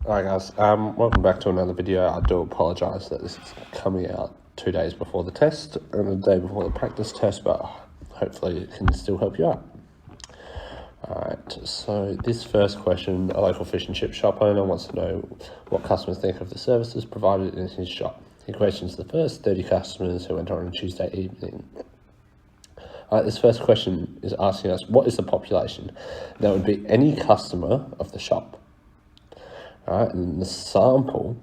Alright guys, welcome back to another video. I do apologise that this is coming out 2 days before the test and a day before the practice test, but hopefully it can still help you out. Alright, so this first question, a local fish and chip shop owner wants to know what customers think of the services provided in his shop. He questions the first 30 customers who went on a Tuesday evening. Alright, this first question is asking us, what is the population? That would be any customer of the shop. Alright, and the sample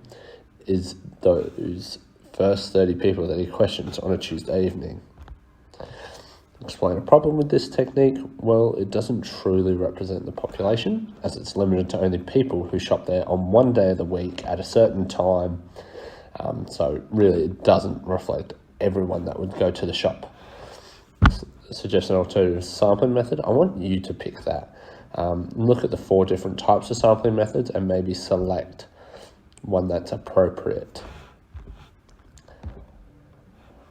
is those first 30 people that he questions on a Tuesday evening. Explain a problem with this technique. Well, it doesn't truly represent the population, as it's limited to only people who shop there on one day of the week at a certain time. So really it doesn't reflect everyone that would go to the shop. Suggestion alternative sampling method. I want you to pick that. Look at the 4 different types of sampling methods and maybe select one that's appropriate.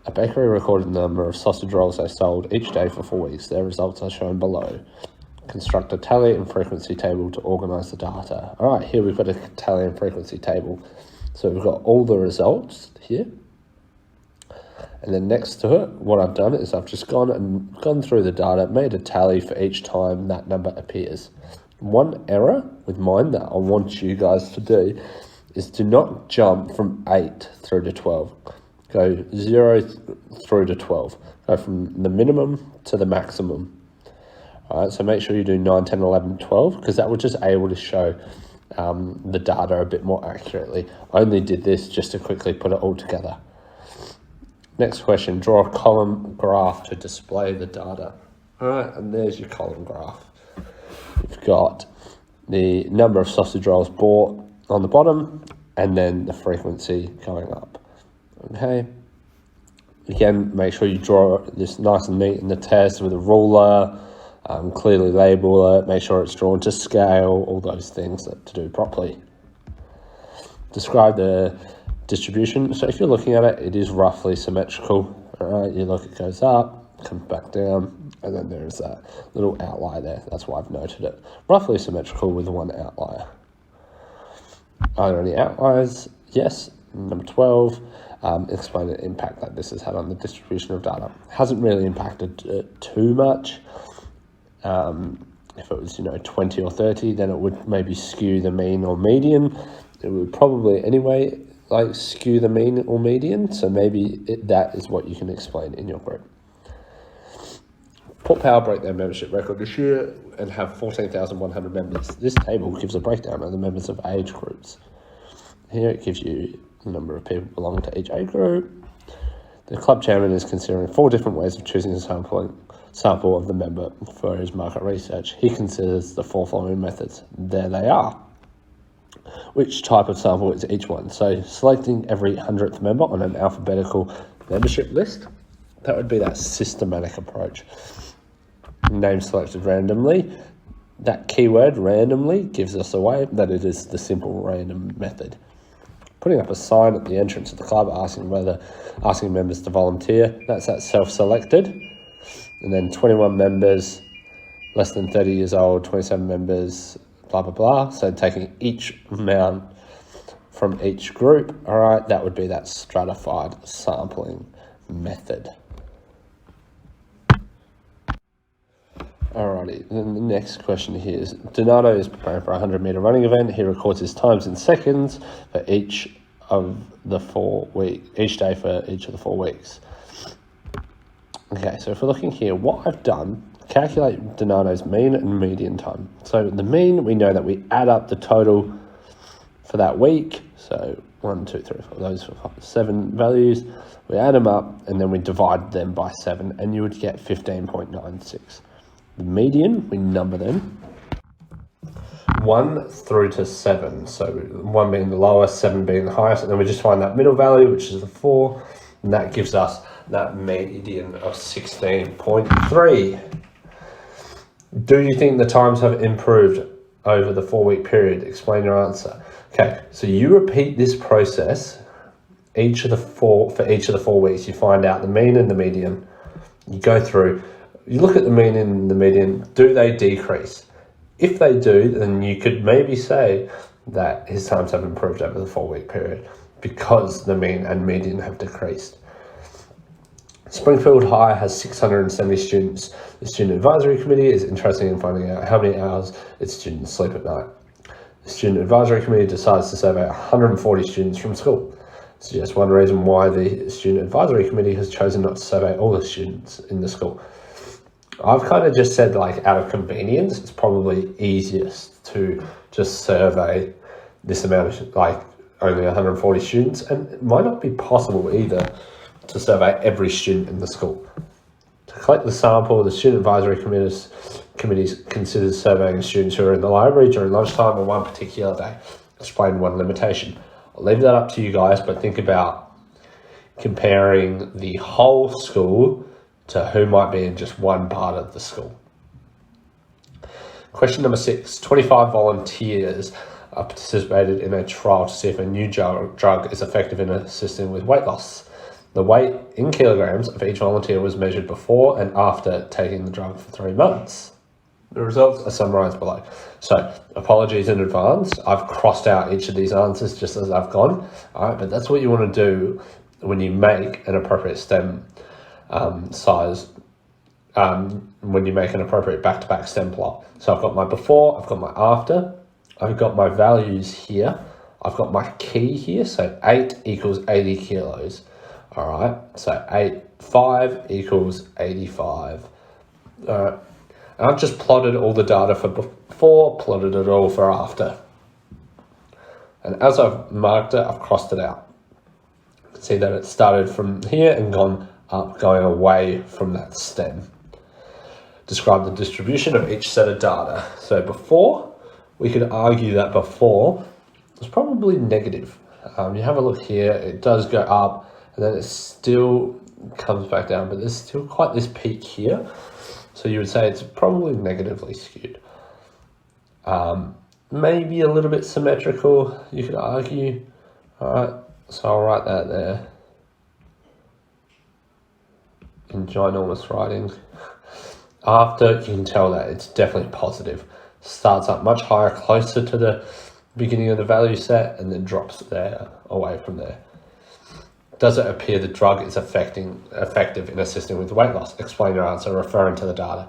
A bakery recorded the number of sausage rolls they sold each day for 4 weeks. Their results are shown below. Construct a tally and frequency table to organise the data. All right, here we've got a tally and frequency table. So we've got all the results here. And then next to it, what I've done is I've just gone through the data, made a tally for each time that number appears. One error with mine that I want you guys to do is to not jump from 8 through to 12. Go 0 through to 12. Go from the minimum to the maximum. All right, so make sure you do 9, 10, 11, 12, because that will just able to show the data a bit more accurately. I only did this just to quickly put it all together. Next question, draw a column graph to display the data. All right, and there's your column graph. You've got the number of sausage rolls bought on the bottom and then the frequency going up. Okay. Again, make sure you draw this nice and neat in the test with a ruler, clearly label it, make sure it's drawn to scale, all those things to do properly. Describe the distribution. So if you're looking at it, it is roughly symmetrical. All right, you look, it goes up, comes back down, and then there's that little outlier there. That's why I've noted it. Roughly symmetrical with one outlier. Are there any outliers? Yes. Number 12, explain the impact that this has had on the distribution of data. Hasn't really impacted too much. If it was, 20 or 30, then it would maybe skew the mean or median. It would probably anyway skew the mean or median, so maybe that is what you can explain in your group. Port Power broke their membership record this year and have 14,100 members. This table gives a breakdown of the members of age groups. Here it gives you the number of people belonging to each age group. The club chairman is considering 4 different ways of choosing a sample of the member for his market research. He considers the 4 following methods. There they are. Which type of sample is each one? So selecting every 100th member on an alphabetical membership list. That would be that systematic approach. Name selected randomly. That keyword randomly gives us away that it is the simple random method. Putting up a sign at the entrance of the club asking members to volunteer. That's that self-selected. And then 21 members, less than 30 years old, 27 members, blah, blah, blah. So taking each amount from each group, all right, that would be that stratified sampling method. Alrighty, then the next question here is, Donato is preparing for a 100-meter running event. He records his times in seconds for each of the 4 weeks, each day for each of the 4 weeks. Okay, so if we're looking here, what I've done, calculate Donato's mean and median time. So the mean, we know that we add up the total for that week. So 1, 2, 3, 4, those are 7 values. We add them up and then we divide them by 7 and you would get 15.96. The median, we number them 1 through to 7. So 1 being the lowest, 7 being the highest, and then we just find that middle value, which is the 4, and that gives us that median of 16.3. Do you think the times have improved over the 4-week period? Explain your answer. Okay, so you repeat this process for each of the 4 weeks. You find out the mean and the median. You go through. You look at the mean and the median, do they decrease? If they do, then you could maybe say that his times have improved over the 4-week period because the mean and median have decreased. Springfield High has 670 students. The Student Advisory Committee is interested in finding out how many hours its students sleep at night. The Student Advisory Committee decides to survey 140 students from school. It's just one reason why the Student Advisory Committee has chosen not to survey all the students in the school. I've kind of just said, like, out of convenience, it's probably easiest to just survey this amount of, like, only 140 students, and it might not be possible either to survey every student in the school. To collect the sample, the Student Advisory Committee considers surveying students who are in the library during lunchtime on one particular day. Explain one limitation. I'll leave that up to you guys, but think about comparing the whole school to who might be in just one part of the school. Question number 6. 25 volunteers participated in a trial to see if a new drug is effective in assisting with weight loss. The weight in kilograms of each volunteer was measured before and after taking the drug for 3 months. The results are summarised below. So, apologies in advance. I've crossed out each of these answers just as I've gone. All right, but that's what you want to do when you make an appropriate stem size, when you make an appropriate back-to-back stem plot. So I've got my before, I've got my after, I've got my values here, I've got my key here, so 8 equals 80 kilos. All right, so 5 equals 85. All right, and I've just plotted all the data for before, plotted it all for after. And as I've marked it, I've crossed it out. You can see that it started from here and gone up, going away from that stem. Describe the distribution of each set of data. So before, we could argue that before was probably negative. You have a look here, it does go up, and then it still comes back down, but there's still quite this peak here. So you would say it's probably negatively skewed. Maybe a little bit symmetrical, you could argue. All right, so I'll write that there in ginormous writing. After, you can tell that it's definitely positive. Starts up much higher, closer to the beginning of the value set, and then drops there, away from there. Does it appear the drug is effective in assisting with weight loss? Explain your answer, referring to the data.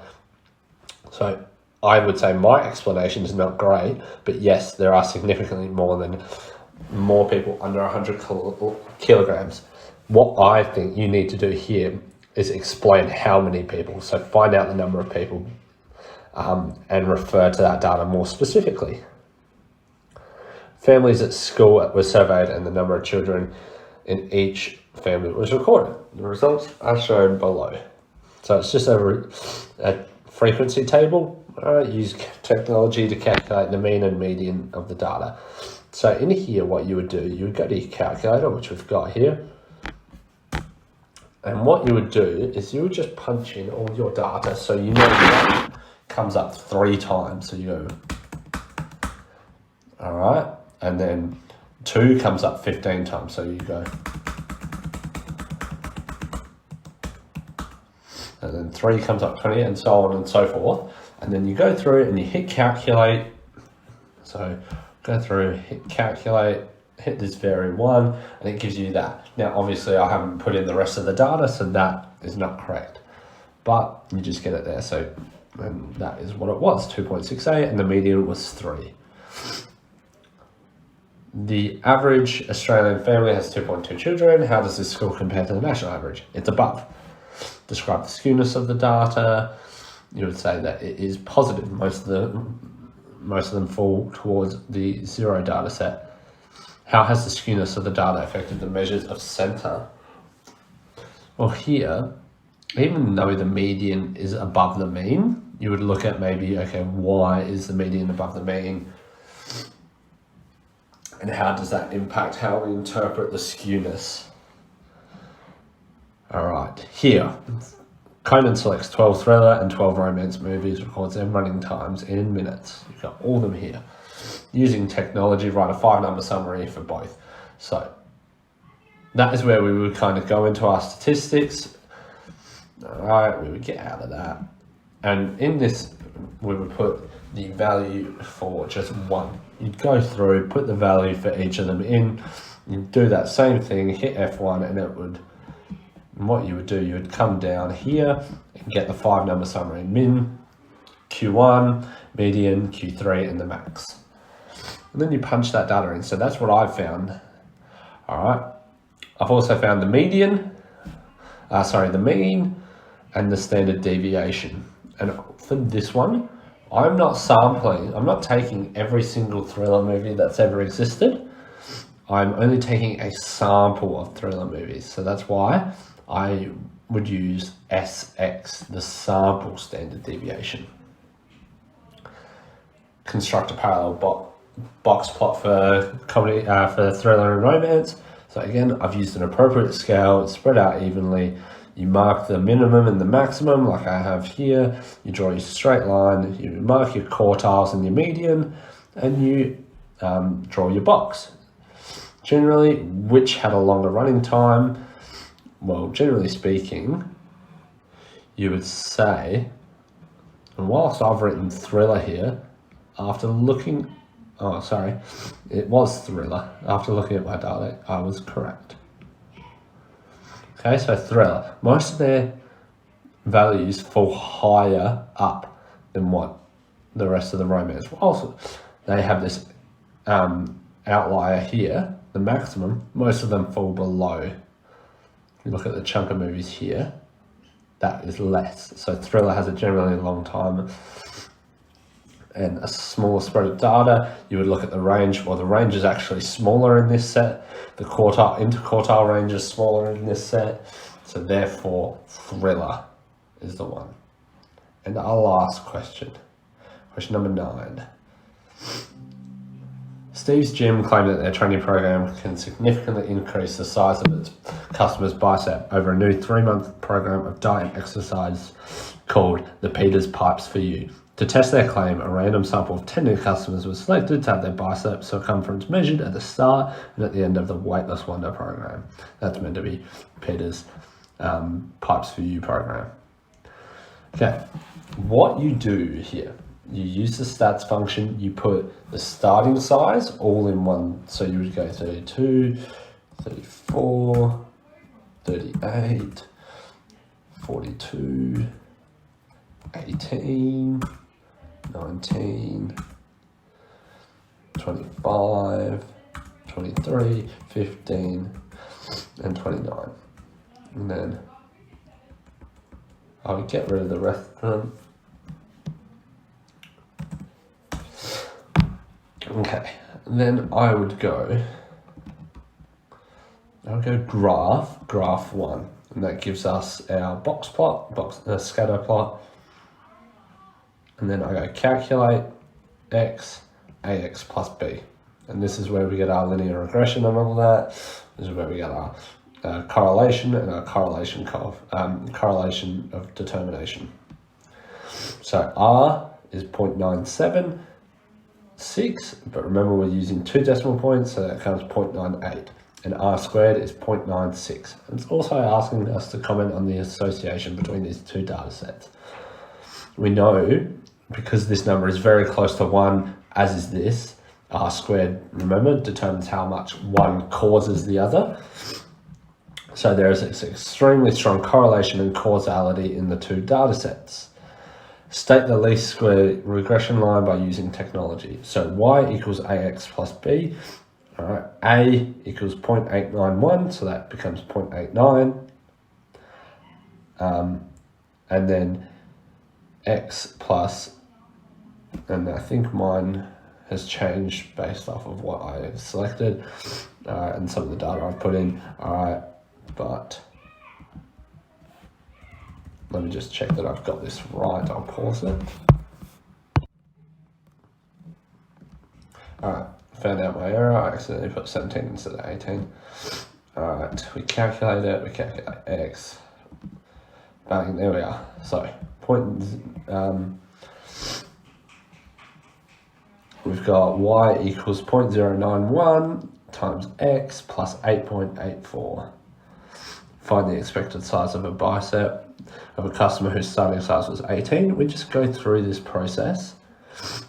So I would say my explanation is not great, but yes, there are significantly more people under 100 kilograms. What I think you need to do here is explain how many people. So find out the number of people and refer to that data more specifically. Families at school were surveyed and the number of children in each family was recorded. The results are shown below. So it's just a frequency table. Use technology to calculate the mean and median of the data. So in here, what you would do, you would go to your calculator, which we've got here. And what you would do is you would just punch in all your data. So you know that comes up 3 times. So you go, all right. And then 2 comes up 15 times. So you go, and then 3 comes up 20, and so on and so forth. And then you go through and you hit calculate. So go through, hit calculate, hit this vary 1, and it gives you that. Now, obviously, I haven't put in the rest of the data, so that is not correct. But you just get it there. So and that is what it was, 2.68, and the median was 3. The average Australian family has 2.2 children. How does this score compare to the national average? It's above. Describe the skewness of the data. You would say that it is positive. Most of them fall towards the 0 data set. How has the skewness of the data affected the measures of centre? Well, here, even though the median is above the mean, you would look at maybe, okay, why is the median above the mean? And how does that impact how we interpret the skewness? All right, here, Conan selects 12 thriller and 12 romance movies, records their running times in minutes. You've got all of them here. Using technology, write a 5-number summary for both. So that is where we would kind of go into our statistics. All right, we would get out of that. And in this, we would put the value for just one you'd go through, put the value for each of them in, you'd do that same thing, hit F1, and what you would do, you would come down here and get the 5-number summary: min, Q1, median, Q3, and the max. And then you punch that data in. So that's what I've found. All right. I've also found the mean, and the standard deviation. And for this one, I'm not taking every single thriller movie that's ever existed. I'm only taking a sample of thriller movies. So that's why I would use SX, the sample standard deviation. Construct a parallel box plot for comedy, for thriller and romance. So again, I've used an appropriate scale. It's spread out evenly. You mark the minimum and the maximum, like I have here. You draw your straight line. You mark your quartiles and your median, and you draw your box. Generally, which had a longer running time? Well, generally speaking, you would say, and whilst I've written thriller here, after looking, it was thriller. After looking at my data, I was correct. Okay, so thriller. Most of their values fall higher up than what the rest of the romance. Also, they have this outlier here, the maximum. Most of them fall below. If you look at the chunk of movies here, that is less. So thriller has a generally long time and a smaller spread of data. You would look at the range. Well, the range is actually smaller in this set. The interquartile range is smaller in this set. So therefore, thriller is the one. And our last question number 9. Steve's Gym claimed that their training program can significantly increase the size of its customers' bicep over a new 3-month program of diet and exercise called the Peters Pipes for You. To test their claim, a random sample of 10 new customers was selected to have their bicep circumference measured at the start and at the end of the Weightless Wonder program. That's meant to be Peter's Pipes for You program. Okay, what you do here, you use the stats function, you put the starting size all in one. So you would go 32, 34, 38, 42, 18, 19, 25, 23, 15, and 29. And then I would get rid of the rest of them. Okay, and then I would go graph 1, and that gives us our scatter plot. And then I go calculate x, ax plus b. And this is where we get our linear regression and all that. This is where we get our correlation and our correlation of determination. So R is 0.976, but remember we're using 2 decimal points, so that comes 0.98. And R squared is 0.96. And it's also asking us to comment on the association between these 2 data sets. We know, because this number is very close to 1, as is this, R squared, remember, determines how much one causes the other. So there is this extremely strong correlation and causality in the 2 data sets. State the least square regression line by using technology. So Y equals AX plus B. All right, A equals 0.891, so that becomes 0.89. And then X plus, and I think mine has changed based off of what I selected and some of the data I've put in. All right, but let me just check that I've got this right. I'll pause it. All right, found out my error. I accidentally put 17 instead of 18. All right, we calculate X. Bang, there we are. So, we've got Y equals 0.091 times X plus 8.84. Find the expected size of a bicep of a customer whose starting size was 18. We just go through this process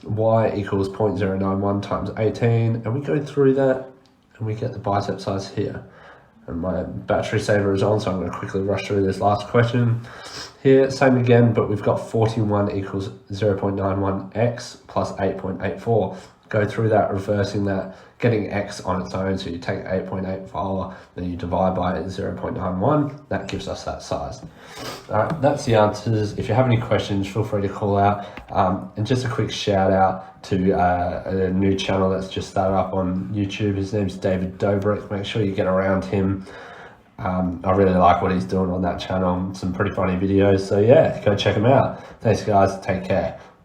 y equals 0.091 times 18, and we go through that, and we get the bicep size here. And my battery saver is on, so I'm going to quickly rush through this last question. Here, same again, but we've got 41 equals 0.91x plus 8.84. Go through that, reversing that, getting x on its own. So you take 8.84, then you divide by 0.91. That gives us that size. All right, that's the answers. If you have any questions, feel free to call out. And just a quick shout out to a new channel that's just started up on YouTube. His name's David Dobrik. Make sure you get around him. I really like what he's doing on that channel. Some pretty funny videos. So yeah, go check him out. Thanks guys. Take care.